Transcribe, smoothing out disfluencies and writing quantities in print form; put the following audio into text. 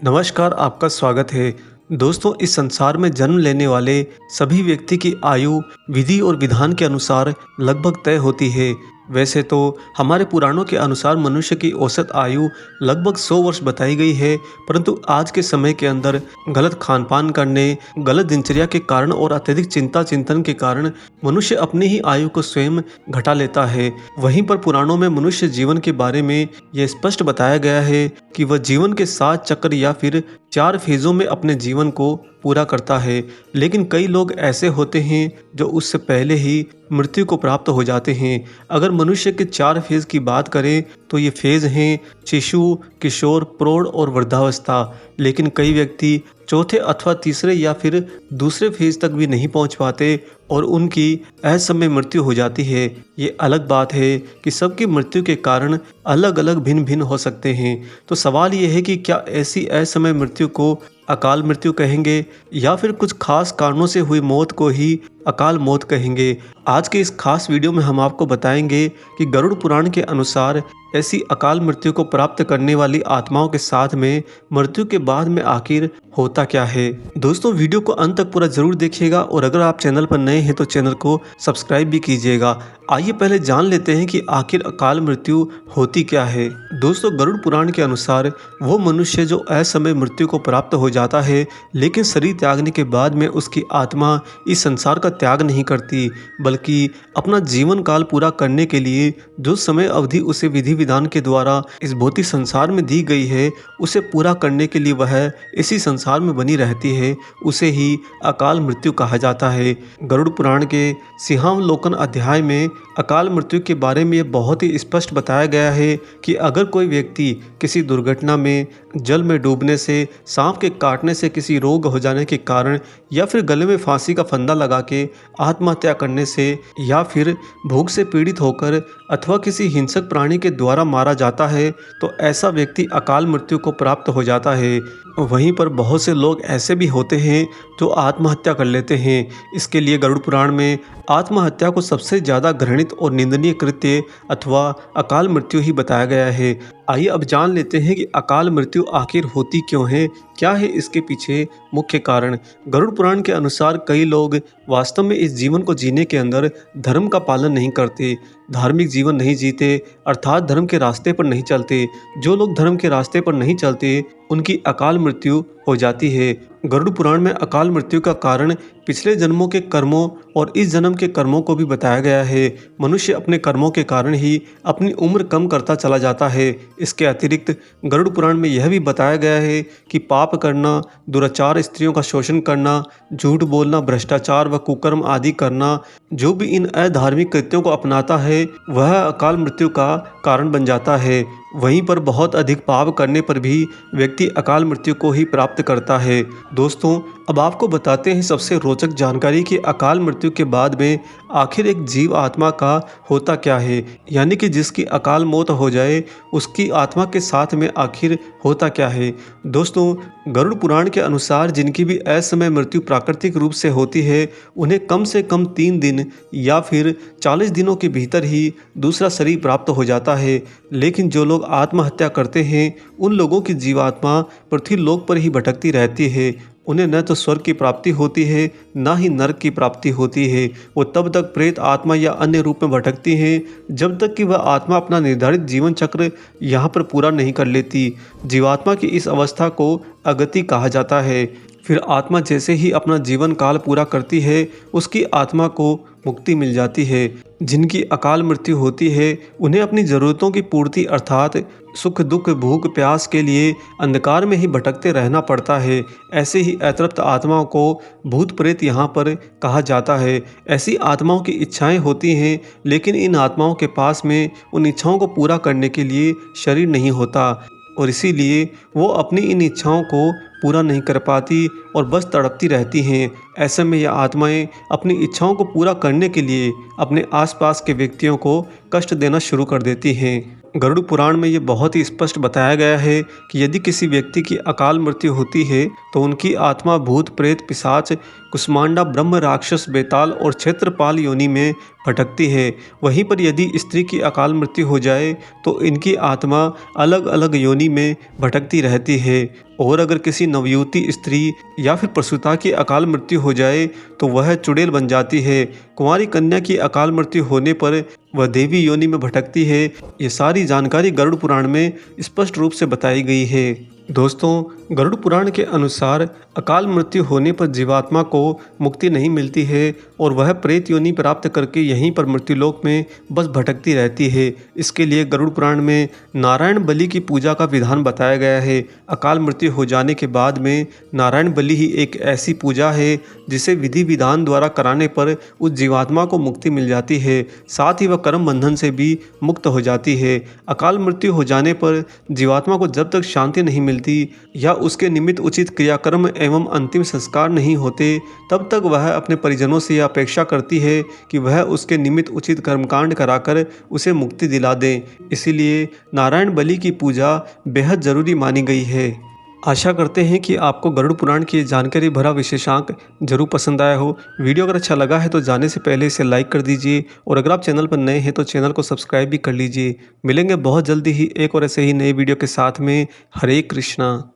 नमस्कार, आपका स्वागत है। दोस्तों, इस संसार में जन्म लेने वाले सभी व्यक्ति की आयु विधि और विधान के अनुसार लगभग तय होती है। वैसे तो हमारे पुराणों के अनुसार मनुष्य की औसत आयु लगभग 100 वर्ष बताई गई है, परंतु आज के समय के अंदर गलत खान पान करने, गलत दिनचर्या के कारण और अत्यधिक चिंता चिंतन के कारण मनुष्य अपनी ही आयु को स्वयं घटा लेता है। वहीं पर पुराणों में मनुष्य जीवन के बारे में यह स्पष्ट बताया गया है कि वह जीवन के 7 चक्र या फिर 4 फेज़ों में अपने जीवन को पूरा करता है। लेकिन कई लोग ऐसे होते हैं जो उससे पहले ही मृत्यु को प्राप्त हो जाते हैं। अगर मनुष्य के 4 फेज़ की बात करें तो ये फेज़ हैं शिशु, किशोर, प्रौढ़ और वृद्धावस्था। लेकिन कई व्यक्ति चौथे अथवा तीसरे या फिर दूसरे फेज़ तक भी नहीं पहुंच पाते और उनकी असमय मृत्यु हो जाती है। ये अलग बात है कि सबकी मृत्यु के कारण अलग अलग भिन्न भिन्न हो सकते हैं। तो सवाल ये है कि क्या ऐसी असमय मृत्यु को अकाल मृत्यु कहेंगे या फिर कुछ खास कारणों से हुई मौत को ही अकाल मौत कहेंगे। आज के इस खास वीडियो में हम आपको बताएंगे कि गरुड़ पुराण के अनुसार ऐसी अकाल मृत्यु को प्राप्त करने वाली आत्माओं के साथ में मृत्यु के बाद में आखिर होता क्या है। दोस्तों, वीडियो को अंत तक पूरा जरूर देखिएगा और अगर आप चैनल पर नए हैं तो चैनल को सब्सक्राइब भी कीजिएगा। आइए पहले जान लेते हैं कि आखिर अकाल मृत्यु होती क्या है। दोस्तों, गरुड़ पुराण के अनुसार वो मनुष्य जो असमय मृत्यु को प्राप्त हो जाता है, लेकिन शरीर त्यागने के बाद में उसकी आत्मा इस संसार का त्याग नहीं करती, बल्कि अपना जीवन काल पूरा करने के लिए जो समय अवधि उसे विधि विधान के द्वारा इस भौतिक संसार में दी गई है, उसे पूरा करने के लिए वह इसी संसार में बनी रहती है। उसे ही अकाल मृत्यु कहा जाता है। गरुड़ पुराण के सिंहावलोकन अध्याय में अकाल मृत्यु के बारे में बहुत ही स्पष्ट बताया गया है कि अगर कोई व्यक्ति किसी दुर्घटना में, जल में डूबने से, सांप के काटने से, किसी रोग हो जाने के कारण या फिर गले में फांसी का फंदा लगा के आत्महत्या करने से या फिर भूख से पीड़ित होकर अथवा किसी हिंसक प्राणी के द्वारा मारा जाता है तो ऐसा व्यक्ति अकाल मृत्यु को प्राप्त हो जाता है। वहीं पर बहुत से लोग ऐसे भी होते हैं जो आत्महत्या कर लेते हैं। इसके लिए गरुड़ पुराण में आत्महत्या को सबसे ज़्यादा घृणित और निंदनीय कृत्य अथवा अकाल मृत्यु ही बताया गया है। आइए अब जान लेते हैं कि अकाल मृत्यु आखिर होती क्यों है, क्या है इसके पीछे मुख्य कारण। गरुड़ पुराण के अनुसार कई लोग वास्तव में इस जीवन को जीने के अंदर धर्म का पालन नहीं करते, धार्मिक जीवन नहीं जीते, अर्थात धर्म के रास्ते पर नहीं चलते। जो लोग धर्म के रास्ते पर नहीं चलते उनकी अकाल मृत्यु हो जाती है। गरुड़ पुराण में अकाल मृत्यु का कारण पिछले जन्मों के कर्मों और इस जन्म के कर्मों को भी बताया गया है। मनुष्य अपने कर्मों के कारण ही अपनी उम्र कम करता चला जाता है। इसके अतिरिक्त गरुड़ पुराण में यह भी बताया गया है कि पाप करना, दुराचार, स्त्रियों का शोषण करना, झूठ बोलना, भ्रष्टाचार व कुकर्म आदि करना, जो भी इन अधार्मिक कृत्यों को अपनाता है वह अकाल मृत्यु का कारण बन जाता है। वहीं पर बहुत अधिक पाप करने पर भी व्यक्ति अकाल मृत्यु को ही प्राप्त करता है। दोस्तों, अब आपको बताते हैं सबसे रोचक जानकारी कि अकाल मृत्यु के बाद में आखिर एक जीव आत्मा का होता क्या है, यानी कि जिसकी अकाल मौत हो जाए उसकी आत्मा के साथ में आखिर होता क्या है। दोस्तों, गरुड़ पुराण के अनुसार जिनकी भी असमय मृत्यु प्राकृतिक रूप से होती है उन्हें कम से कम 3 दिन या फिर 40 दिनों के भीतर ही दूसरा शरीर प्राप्त हो जाता है। लेकिन जो लोग आत्महत्या करते हैं उन लोगों की जीवात्मा पृथ्वी लोक पर ही भटकती रहती है। उन्हें न तो स्वर्ग की प्राप्ति होती है न ही नरक की प्राप्ति होती है। वो तब तक प्रेत आत्मा या अन्य रूप में भटकती हैं जब तक कि वह आत्मा अपना निर्धारित जीवन चक्र यहाँ पर पूरा नहीं कर लेती। जीवात्मा की इस अवस्था को अगति कहा जाता है। फिर आत्मा जैसे ही अपना जीवन काल पूरा करती है उसकी आत्मा को मुक्ति मिल जाती है। जिनकी अकाल मृत्यु होती है उन्हें अपनी ज़रूरतों की पूर्ति अर्थात सुख दुख भूख प्यास के लिए अंधकार में ही भटकते रहना पड़ता है। ऐसे ही अतृप्त आत्माओं को भूत प्रेत यहाँ पर कहा जाता है। ऐसी आत्माओं की इच्छाएं होती हैं, लेकिन इन आत्माओं के पास में उन इच्छाओं को पूरा करने के लिए शरीर नहीं होता और इसीलिए वो अपनी इन इच्छाओं को पूरा नहीं कर पाती और बस तड़पती रहती हैं। ऐसे में यह आत्माएं अपनी इच्छाओं को पूरा करने के लिए अपने आसपास के व्यक्तियों को कष्ट देना शुरू कर देती हैं। गरुड़ पुराण में ये बहुत ही स्पष्ट बताया गया है कि यदि किसी व्यक्ति की अकाल मृत्यु होती है तो उनकी आत्मा भूत प्रेत पिशाच कुष्मांडा ब्रह्म राक्षस बेताल और क्षेत्रपाल योनि में भटकती है। वहीं पर यदि स्त्री की अकाल मृत्यु हो जाए तो इनकी आत्मा अलग अलग योनि में भटकती रहती है। और अगर किसी नवयुवती स्त्री या फिर प्रसूता की अकाल मृत्यु हो जाए तो वह चुड़ैल बन जाती है। कुंवारी कन्या की अकाल मृत्यु होने पर वह देवी योनि में भटकती है। ये सारी जानकारी गरुड़ पुराण में स्पष्ट रूप से बताई गई है। दोस्तों, गरुड़ पुराण के अनुसार अकाल मृत्यु होने पर जीवात्मा को मुक्ति नहीं मिलती है और वह प्रेत योनि प्राप्त करके यहीं पर मृत्युलोक में बस भटकती रहती है। इसके लिए गरुड़ पुराण में नारायण बलि की पूजा का विधान बताया गया है। अकाल मृत्यु हो जाने के बाद में नारायण बलि ही एक ऐसी पूजा है जिसे विधि विधान द्वारा कराने पर उस जीवात्मा को मुक्ति मिल जाती है, साथ ही वह कर्म बंधन से भी मुक्त हो जाती है। अकाल मृत्यु हो जाने पर जीवात्मा को जब तक शांति नहीं मिलती या उसके निमित्त उचित क्रियाकर्म एवं अंतिम संस्कार नहीं होते, तब तक वह अपने परिजनों से यह अपेक्षा करती है कि वह उसके निमित्त उचित कर्मकांड कराकर उसे मुक्ति दिला दें। इसीलिए नारायण बलि की पूजा बेहद जरूरी मानी गई है। आशा करते हैं कि आपको गरुड़ पुराण की जानकारी भरा विशेषांक जरूर पसंद आया हो। वीडियो अगर अच्छा लगा है तो जाने से पहले इसे लाइक कर दीजिए और अगर आप चैनल पर नए हैं तो चैनल को सब्सक्राइब भी कर लीजिए। मिलेंगे बहुत जल्दी ही एक और ऐसे ही नए वीडियो के साथ में। हरे कृष्णा।